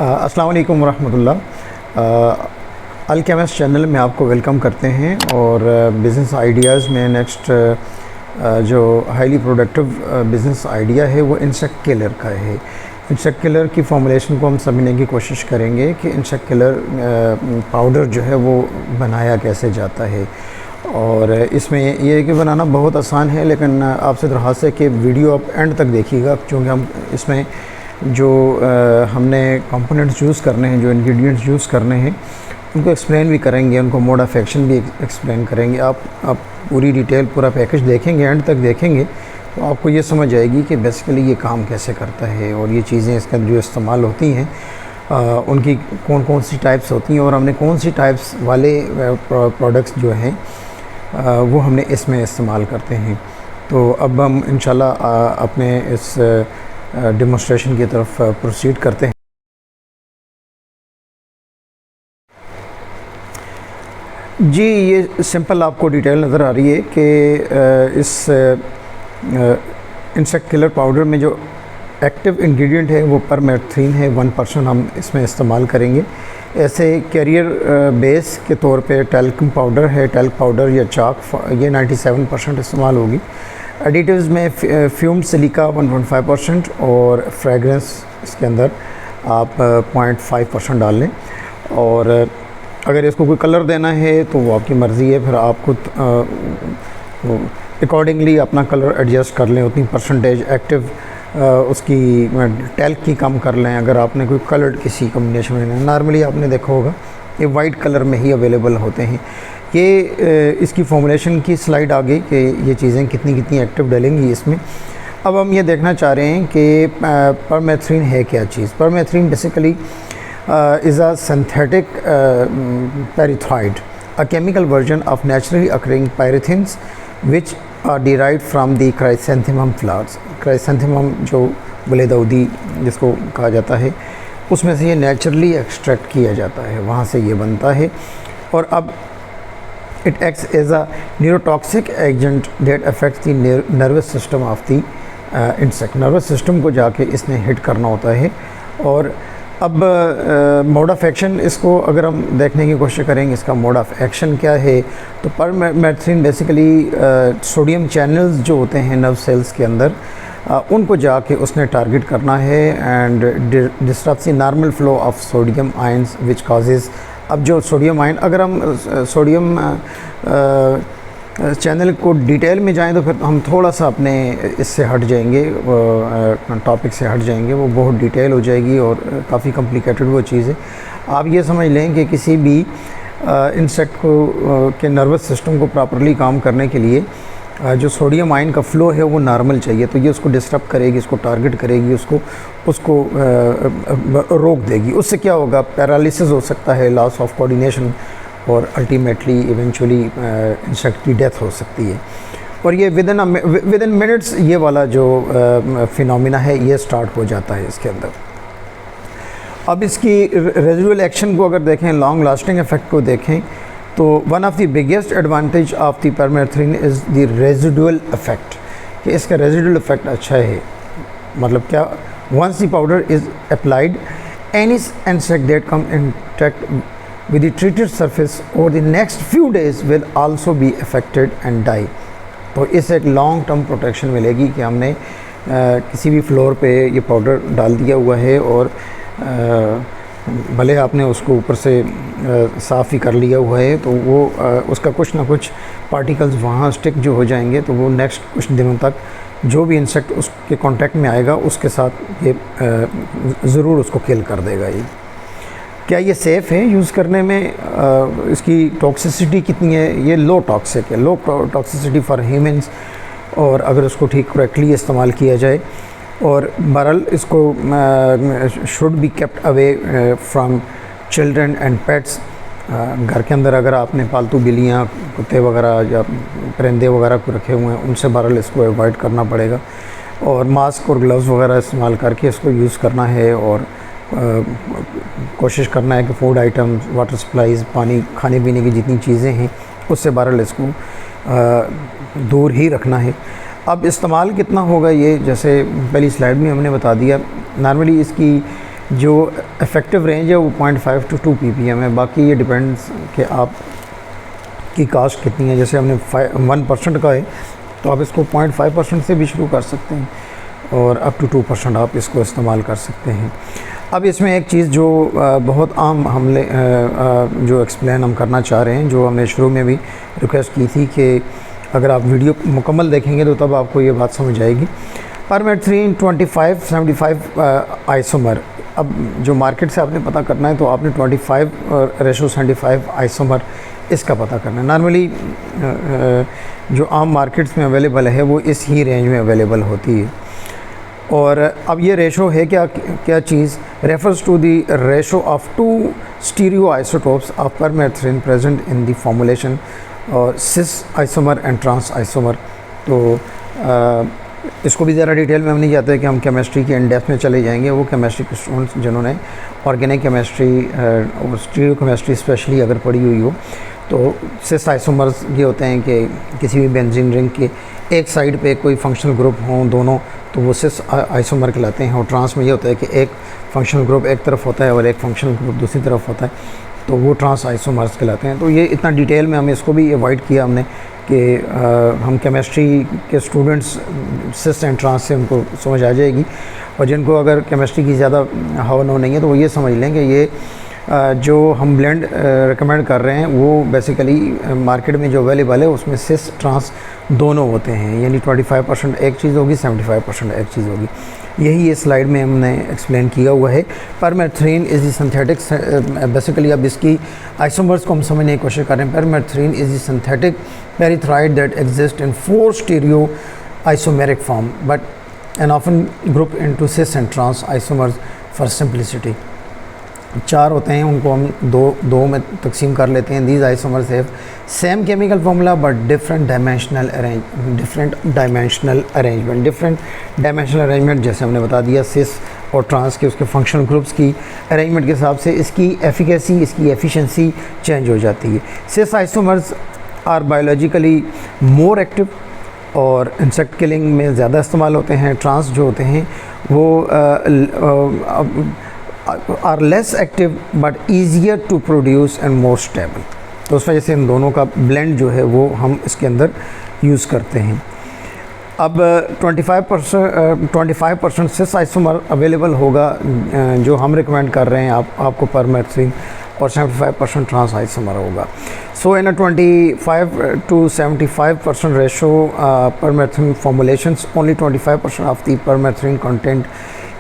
अस्सलाम वालेकुम रहमतुल्लाह। अलकेमिस्ट चैनल में आपको वेलकम करते हैं और बिज़नेस आइडियाज़ में नेक्स्ट जो हाईली प्रोडक्टिव बिज़नेस आइडिया है वो इंसेक्ट किलर का है। इंसेक्ट किलर की फॉर्मुलेशन को हम समझने की कोशिश करेंगे कि इंसेक्ट किलर पाउडर जो है वो बनाया कैसे जाता है। और इसमें ये है कि बनाना बहुत आसान है, लेकिन आपसे दरख्वास्त है कि वीडियो आप एंड तक देखिएगा, क्योंकि हम इसमें जो हमने कंपोनेंट्स यूज़ करने हैं, जो इंग्रेडिएंट्स यूज़ करने हैं, उनको एक्सप्लेन भी करेंगे, उनको मोड ऑफ़ एक्शन भी एक्सप्लेन करेंगे। आप पूरी डिटेल पूरा पैकेज देखेंगे, एंड तक देखेंगे तो आपको ये समझ आएगी कि बेसिकली ये काम कैसे करता है और ये चीज़ें इसके अंदर जो इस्तेमाल होती हैं उनकी कौन कौन सी टाइप्स होती हैं और हमने कौन सी टाइप्स वाले प्रोडक्ट्स जो हैं वो हमने इसमें इस्तेमाल करते हैं। तो अब हम इंशाल्लाह अपने इस डेमोन्स्ट्रेशन की तरफ प्रोसीड करते हैं। जी, ये सिंपल आपको डिटेल नज़र आ रही है कि इस इंसेक्ट किलर पाउडर में जो एक्टिव इंग्रेडिएंट है वो परमेथ्रिन है, 1% हम इसमें इस्तेमाल करेंगे। ऐसे कैरियर बेस के तौर पे टैल्कम पाउडर है, टैल्क पाउडर या चाक, ये 97% इस्तेमाल होगी। एडिटिव्स में फ्यूम्ड सिलिका 1.5% और फ्रेगरेंस इसके अंदर आप 0.5% डाल लें। और अगर इसको कोई कलर देना है तो वो आपकी मर्ज़ी है, फिर आप खुद अकॉर्डिंगली अपना कलर एडजस्ट कर लें। उतनी परसेंटेज एक्टिव उसकी टैल्क की कम कर लें। अगर आपने कोई कलर्ड किसी कम्बिनेशन में, नॉर्मली आपने देखा होगा ये वाइट कलर में ही अवेलेबल होते हैं। ये इसकी फॉर्मुलेशन की स्लाइड आ गई कि ये चीज़ें कितनी कितनी एक्टिव डलेंगी इसमें। अब हम ये देखना चाह रहे हैं कि परमेथ्रिन है क्या चीज़। Permethrin basically is a synthetic pyrethroid, a chemical version of naturally occurring pyrethrins which are derived from the chrysanthemum flowers. Chrysanthemum जो गुलेदाउदी जिसको कहा जाता है, उसमें से ये नेचुरली एक्सट्रैक्ट किया जाता है, वहाँ से ये बनता है। और अब it acts as a neurotoxic agent that affects the nervous system of the insect। Nervous system को जाके इसने हिट करना होता है। और अब मोड ऑफ़ एक्शन, इसको अगर हम देखने की कोशिश करेंगे इसका मोड ऑफ़ एक्शन क्या है, तो परमेथ्रिन बेसिकली सोडियम चैनल्स जो होते हैं नर्व सेल्स के अंदर, उनको जाके उसने टारगेट करना है and disturbs the normal flow of sodium ions which causes. अब जो सोडियम आयन, अगर हम सोडियम चैनल को डिटेल में जाएं तो फिर हम थोड़ा सा अपने इससे हट जाएंगे, टॉपिक से हट जाएंगे, वो बहुत डिटेल हो जाएगी और काफ़ी कॉम्प्लिकेटेड वो चीज़ है। आप ये समझ लें कि किसी भी इंसेक्ट को के नर्वस सिस्टम को प्रॉपरली काम करने के लिए जो सोडियम आयन का फ़्लो है वो नॉर्मल चाहिए, तो ये उसको डिस्टर्ब करेगी, उसको टारगेट करेगी, उसको रोक देगी। उससे क्या होगा, पैरालिसिस हो सकता है, लॉस ऑफ कोऑर्डिनेशन, और अल्टीमेटली इवेंचुअली इंसेक्ट की डेथ हो सकती है। और ये विद इन मिनट्स ये वाला जो फिनोमिना है ये स्टार्ट हो जाता है इसके अंदर। अब इसकी रेजिडुअल एक्शन को अगर देखें, लॉन्ग लास्टिंग इफेक्ट को देखें, तो one of the biggest advantage of the permethrin is the residual effect, कि इसका रेजिडुअल इफेक्ट अच्छा है। मतलब क्या, once the powder is applied, any insect that come in contact with the treated surface और the next few days will also be affected and die. तो इससे एक लॉन्ग टर्म प्रोटेक्शन मिलेगी कि हमने किसी भी फ्लोर पे ये पाउडर डाल दिया हुआ है और भले आपने उसको ऊपर से साफ़ ही कर लिया हुआ है, तो वो उसका कुछ ना कुछ पार्टिकल्स वहाँ स्टिक जो हो जाएंगे, तो वो नेक्स्ट कुछ दिनों तक जो भी इंसेक्ट उसके कांटेक्ट में आएगा उसके साथ ये ज़रूर उसको किल कर देगा। ये क्या ये सेफ़ है यूज़ करने में? इसकी टॉक्सिसिटी कितनी है? ये लो टॉक्सिक है, लो टॉक्सिसिटी फॉर ह्यूमंस, और अगर उसको ठीक करेक्टली इस्तेमाल किया जाए। और बहरहाल इसको should be kept away from children and pets. घर के अंदर अगर आपने पालतू बिल्लियाँ, कुत्ते वगैरह या परिंदे वगैरह को रखे हुए हैं, उनसे बहरहाल इसको अवॉइड करना पड़ेगा। और मास्क और ग्लव्स वगैरह इस्तेमाल करके इसको यूज़ करना है। और कोशिश करना है कि फूड आइटम्स, वाटर सप्लाईज़, पानी, खाने पीने की जितनी चीज़ें हैं उससे बहरहाल इसको दूर ही रखना है। अब इस्तेमाल कितना होगा, ये जैसे पहली स्लाइड में हमने बता दिया। नॉर्मली इसकी जो इफ़ेक्टिव रेंज है वो 0.5 to 2 ppm है। बाकी ये डिपेंड्स कि आप की कास्ट कितनी है। जैसे हमने 1% का है तो आप इसको 0.5% से भी शुरू कर सकते हैं और अप टू 2% आप इसको इस्तेमाल कर सकते हैं। अब इसमें एक चीज़ जो बहुत आम हमने जो एक्सप्लेन हम करना चाह रहे हैं, जो हमने शुरू में भी रिक्वेस्ट की थी कि अगर आप वीडियो मुकम्मल देखेंगे तो तब आपको ये बात समझ आएगी। परमेथ्रिन 25-75 आइसोमर, अब जो मार्केट से आपने पता करना है तो आपने 25:75 आइसोमर इसका पता करना है। नॉर्मली जो आम मार्केट्स में अवेलेबल है वो इस ही रेंज में अवेलेबल होती है। और अब ये रेशो है क्या चीज़, refers to the ratio of 2 stereo isotopes of permethrin present in the formulation और cis isomer and trans isomer. तो इसको भी ज़रा डिटेल में हम नहीं जाते कि हम केमिस्ट्री के इन डेप्थ में चले जाएंगे। वो केमिस्ट्री के स्टूडेंट्स जिन्होंने ऑर्गेनिक केमिस्ट्री और स्टीरियो केमिस्ट्री स्पेशली अगर पढ़ी हुई हो, तो सिस आइसोमर्स ये होते हैं कि किसी भी बेंजीन रिंग के एक साइड पे कोई फंक्शनल ग्रुप हों दोनों, तो वो सिस आइसोमर कहलाते हैं। और ट्रांस में ये होता है कि एक फंक्शनल ग्रुप एक तरफ होता है और एक फंक्शनल ग्रुप दूसरी तरफ होता है, तो वो ट्रांस आइसोमर्स कहलाते हैं। तो ये इतना डिटेल में हमें इसको भी अवॉइड किया हमने कि हम केमिस्ट्री के स्टूडेंट्स सिस एंड ट्रांस से उनको समझ आ जाएगी। और जिनको अगर केमिस्ट्री की ज़्यादा हवा नो नहीं है तो वो ये समझ लें कि ये जो हम ब्लेंड रिकमेंड कर रहे हैं वो बेसिकली मार्केट में जो अवेलेबल है उसमें सिस ट्रांस दोनों होते हैं, यानी 25% एक चीज़ होगी, 75% एक चीज़ होगी। यही ये स्लाइड में हमने एक्सप्लेन किया हुआ है। Permethrin is the synthetic, basically अब इसकी आइसोमर्स को हम समझने की कोशिश कर रहे हैं। Permethrin is the synthetic pyrethroid that exist in 4 stereo isomeric form but and often group into cis and trans isomers for simplicity. 4 होते हैं, उनको हम दो में तकसीम कर लेते हैं। These isomers have same chemical formula but different dimensional arrangement जैसे हमने बता दिया सिस और ट्रांस के उसके फंक्शनल ग्रुप्स की अरेंजमेंट के हिसाब से इसकी एफिकेसी, इसकी एफिशिएंसी चेंज हो जाती है। Cis isomers are biologically more active और इंसेक्ट किलिंग में ज़्यादा इस्तेमाल होते हैं। ट्रांस जो होते हैं वो are less active but easier to produce and more stable. तो उस वजह से इन दोनों का ब्लेंड जो है वो हम इसके अंदर यूज़ करते हैं। अब 25% सिस आइसोमर अवेलेबल होगा जो हम रिकमेंड कर रहे हैं आपको परमेथ्रिन, और 75% ट्रांस आइसोमर होगा। So in 25 to 75% ratio permethrin formulations, only 25% of the permethrin content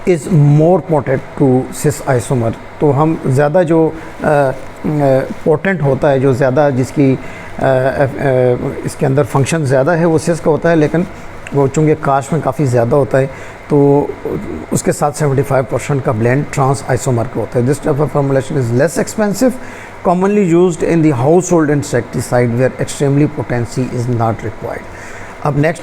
is more potent to cis isomer. तो हम ज़्यादा जो पोटेंट होता है, जो ज़्यादा जिसकी इसके अंदर फंक्शन ज़्यादा है वो सिस का होता है, लेकिन वो चूँकि कास्ट में काफ़ी ज़्यादा होता है तो उसके साथ 75% का ब्लेंड ट्रांस आइसोमर का होता है। This type of formulation is less expensive, commonly used in the household insecticide where extremely potency is not required. अब नेक्स्ट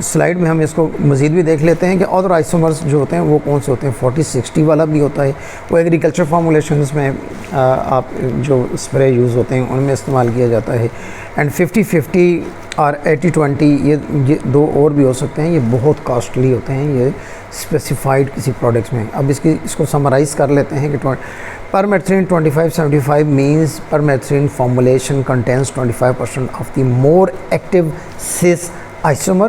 स्लाइड में हम इसको मज़ीद भी देख लेते हैं कि अदर आइसोमर्स जो होते हैं वो कौन से होते हैं। 40-60 वाला भी होता है, वो एग्रीकल्चर फार्मूलेशंस में आप जो स्प्रे यूज़ होते हैं उनमें इस्तेमाल किया जाता है। एंड 50-50 और 80-20 ये 2 और भी हो सकते हैं। ये बहुत कॉस्टली होते हैं, ये स्पेसिफाइड किसी प्रोडक्ट्स में। अब इसको समराइज़ कर लेते हैं कि permethrin 25-75 means permethrin formulation contains 25% of the more active cis isomer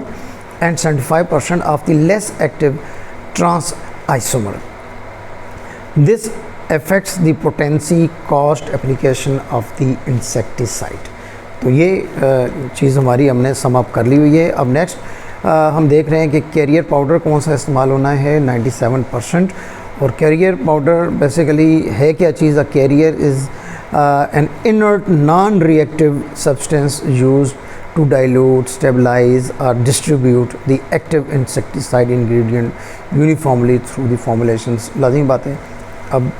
and 75% of the less active trans isomer. This affects the potency, cost, application of the insecticide. तो ये चीज़ हमारी हमने सम अप कर ली हुई है। अब नेक्स्ट हम देख रहे हैं कि कैरियर पाउडर कौन सा इस्तेमाल होना है, 97%। और कैरियर पाउडर बेसिकली है क्या चीज़? A carrier is an inert non reactive substance used to dilute, stabilize or distribute the active insecticide ingredient uniformly through the formulations। लाज़िम बात है, अब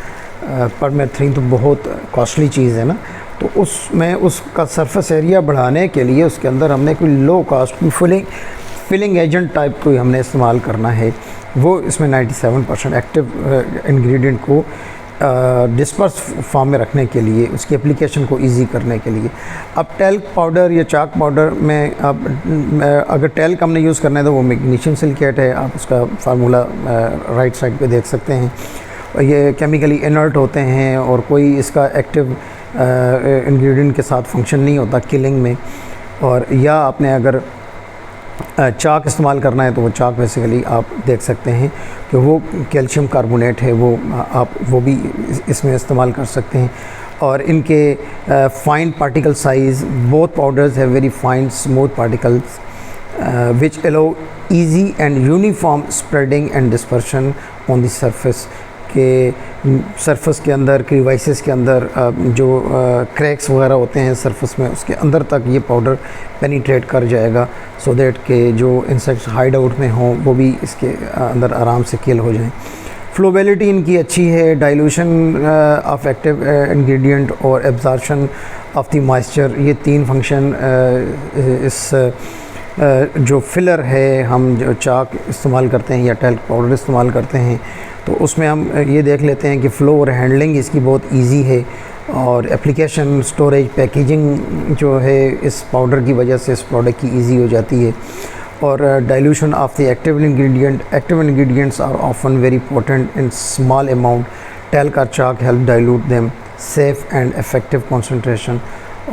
परमेथ्रिन तो बहुत कॉस्टली चीज़ है ना, तो उसमें उसका सरफेस एरिया बढ़ाने के लिए उसके अंदर हमने कोई लो कॉस्ट कोई फिलिंग एजेंट टाइप कोई हमने इस्तेमाल करना है। वो इसमें 97% एक्टिव इंग्रेडिएंट को डिस्पर्स फॉर्म में रखने के लिए, उसकी एप्लीकेशन को इजी करने के लिए। अब टेल्क पाउडर या चाक पाउडर में अब अगर टेल्क हमने यूज़ करना है तो वो मैग्नीशियम सिलिकेट है, आप उसका फार्मूला राइट साइड पे देख सकते हैं। ये केमिकली इनर्ट होते हैं और कोई इसका एक्टिव इंग्रेडिएंट के साथ फंक्शन नहीं होता किलिंग में। और या आपने अगर चाक इस्तेमाल करना है तो वो चाक बेसिकली आप देख सकते हैं कि वो कैल्शियम कार्बोनेट है, वो आप वो भी इसमें इस्तेमाल कर सकते हैं। और इनके fine particle size, both powders have very fine smooth particles which allow easy and uniform spreading and dispersion on the surface के सरफेस के अंदर, क्रीवाइसेस के अंदर जो क्रैक्स वगैरह होते हैं सरफेस में, उसके अंदर तक ये पाउडर पेनिट्रेट कर जाएगा सो दैट के जो इंसेक्ट्स हाइड आउट में हों वो भी इसके अंदर आराम से किल हो जाएं। फ्लोबिलिटी इनकी अच्छी है, डाइल्यूशन ऑफ एक्टिव इंग्रेडिएंट और एब्जॉर्प्शन ऑफ द मॉइस्चर, ये तीन फंक्शन इस जो फिलर है, हम जो चाक इस्तेमाल करते हैं या टैल्क पाउडर इस्तेमाल करते हैं, तो उसमें हम ये देख लेते हैं कि फ़्लो और हैंडलिंग इसकी बहुत इजी है और एप्लीकेशन, स्टोरेज, पैकेजिंग जो है इस पाउडर की वजह से इस प्रोडक्ट की इजी हो जाती है। और dilution of the active ingredients are often very potent in small amount. Talc और chalk help dilute them safe and effective concentration.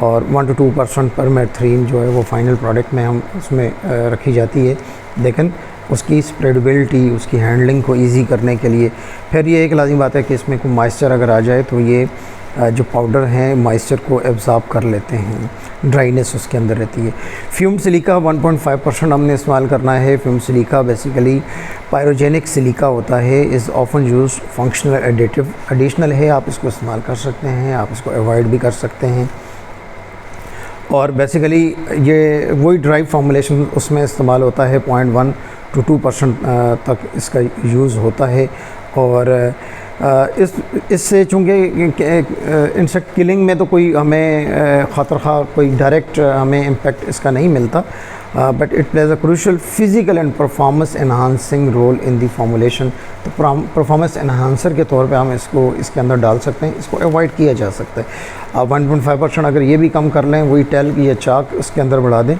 और 1 to 2% पर मेथ्रीन जो है वो फाइनल प्रोडक्ट में हम उसमें रखी जाती है, लेकिन उसकी स्प्रेडेबिलिटी, उसकी हैंडलिंग को इजी करने के लिए फिर ये एक लाज़मी बात है कि इसमें कोई मॉइस्चर अगर आ जाए तो ये जो पाउडर हैं मॉइस्चर को एब्जॉर्ब कर लेते हैं, ड्राइनेस उसके अंदर रहती है। फ्यूम सिलिका 1.5% हमने इस्तेमाल करना है। Fume silica basically pyrogenic silica होता है, is often use functional additive, additional है, आप इसको इस्तेमाल कर सकते हैं, आप इसको अवॉइड भी कर सकते हैं। और बेसिकली ये वही ड्राई फार्मूलेशन उसमें इस्तेमाल होता है, 0.1 to 2% तक इसका यूज़ होता है। और इससे चूँकि इंसेक्ट किलिंग में तो कोई हमें ख़ातर खा कोई डायरेक्ट हमें इम्पेक्ट इसका नहीं मिलता, but it plays a crucial physical and performance enhancing role in the formulation. तो परफॉर्मेंस एनहांसर के तौर पे हम इसको इसके अंदर डाल सकते हैं, इसको अवॉइड किया जा सकता है। आप 1.5% अगर ये भी कम कर लें, वही टैल्क या चाक इसके अंदर बढ़ा दें,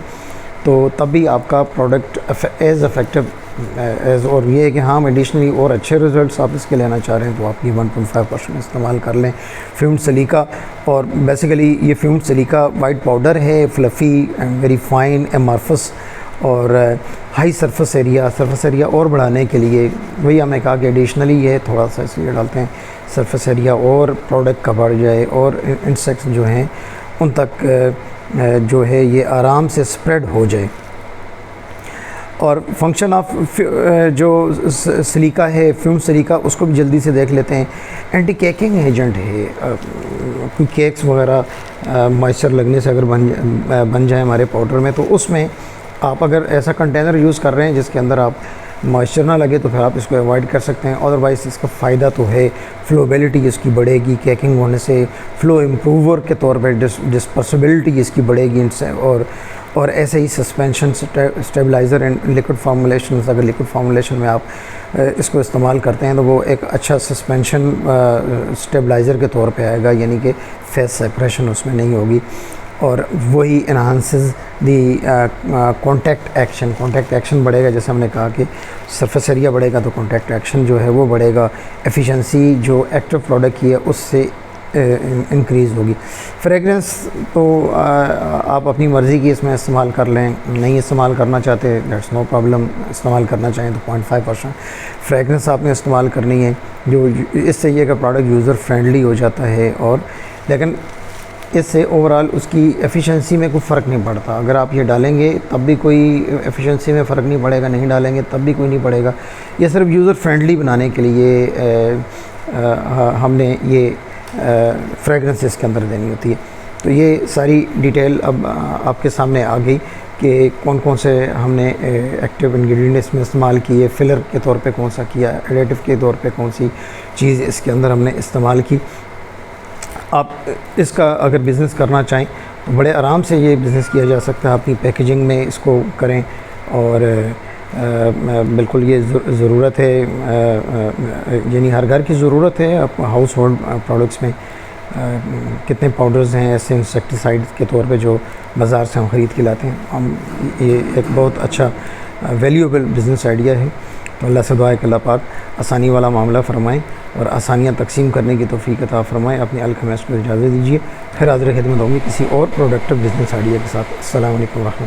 तो तब भी आपका प्रोडक्ट एज़ इफ़ेक्टिव एज़, और ये है कि हाँ एडिशनली और अच्छे रिज़ल्ट्स आप इसके लेना चाह रहे हैं तो आप ये 1.5% इस्तेमाल कर लें फ्यूम्ड सिलिका। और बेसिकली ये फ्यूम्ड सिलिका वाइट पाउडर है, fluffy and very fine amorphous, और हाई सरफेस एरिया और बढ़ाने के लिए वही हमने कहा कि एडिशनली ये थोड़ा सा इसलिए डालते हैं सरफेस एरिया और प्रोडक्ट का बढ़ जाए और इंसेक्ट्स जो हैं उन तक जो है ये आराम से स्प्रेड हो जाए। और फंक्शन ऑफ जो सिलिका है, फ्यूम सिलिका, उसको भी जल्दी से देख लेते हैं। एंटी केकिंग एजेंट है, कोई केक्स वगैरह मॉइस्चर लगने से अगर बन जाए हमारे पाउडर में, तो उसमें आप अगर ऐसा कंटेनर यूज़ कर रहे हैं जिसके अंदर आप मॉइस्चर ना लगे तो फिर आप इसको अवॉइड कर सकते हैं। अदरवाइज़ इसका फ़ायदा तो है, फ्लोबिलिटी इसकी बढ़ेगी, केकिंग होने से फ्लो इम्प्रूवर के तौर पर डिस्पर्सिबिलिटी इसकी बढ़ेगी इनसे। और ऐसे ही suspension, stabiliser and liquid formulation, अगर लिक्विड फार्मूलेशन में आप इसको इस्तेमाल करते हैं तो वो एक अच्छा सस्पेंशन स्टेबलाइज़र के तौर पे आएगा, यानी कि फेस सेपरेशन उसमें नहीं होगी। और वही इन्हांसेस दी कॉन्टैक्ट एक्शन बढ़ेगा, जैसे हमने कहा कि सरफेस एरिया बढ़ेगा तो कॉन्टैक्ट एक्शन जो है वो बढ़ेगा। एफिशिएंसी जो एक्टिव प्रोडक्ट की है उससे इंक्रीज़ होगी। फ्रेगरेंस तो आप अपनी मर्ज़ी की इसमें इस्तेमाल कर लें, नहीं इस्तेमाल करना चाहते दैट्स नो प्रॉब्लम, इस्तेमाल करना चाहें तो 0.5% फ्रेगरेंस आपने इस्तेमाल करनी है, जो इससे ये का प्रोडक्ट यूज़र फ्रेंडली हो जाता है। और लेकिन इससे ओवरऑल उसकी एफिशिएंसी में कोई फ़र्क नहीं पड़ता। अगर आप ये डालेंगे तब भी कोई एफिशिएंसी में फ़र्क नहीं पड़ेगा, नहीं डालेंगे तब भी कोई नहीं पड़ेगा। ये सिर्फ यूज़र फ्रेंडली बनाने के लिए हमने ये फ्रेगरेंस इसके अंदर देनी होती है। तो ये सारी डिटेल अब आपके सामने आ गई कि कौन कौन से हमने एक्टिव इंग्रेडिएंट इसमें इस्तेमाल किए, फिलर के तौर पे कौन सा किया, एडिटिव के तौर पे कौन सी चीज़ इसके अंदर हमने इस्तेमाल की। आप इसका अगर बिज़नेस करना चाहें तो बड़े आराम से ये बिज़नेस किया जा सकता है, अपनी पैकेजिंग में इसको करें। और बिल्कुल ये ज़रूरत है, यानी हर घर की ज़रूरत है। आप हाउस होल्ड प्रोडक्ट्स में कितने पाउडर्स हैं ऐसे इंसेक्टिसाइड के तौर पे जो बाज़ार से हम ख़रीद के लाते हैं। हम ये एक बहुत अच्छा वैल्यूएबल बिज़नेस आइडिया है। तो अल्लाह से दुआ है कि अल्लाह पाक आसानी वाला मामला फ़रमाएँ और आसानियाँ तकसीम करने की तौफ़ीक अता फ़रमाएँ। अपनी अलखमैस को इजाज़त दीजिए, फिर हाज़िर खिदमत होंगी किसी और प्रोडक्टिव बिज़नेस आइडिया के साथ। अस्सलाम वालेकुम व रहमतुल्लाह।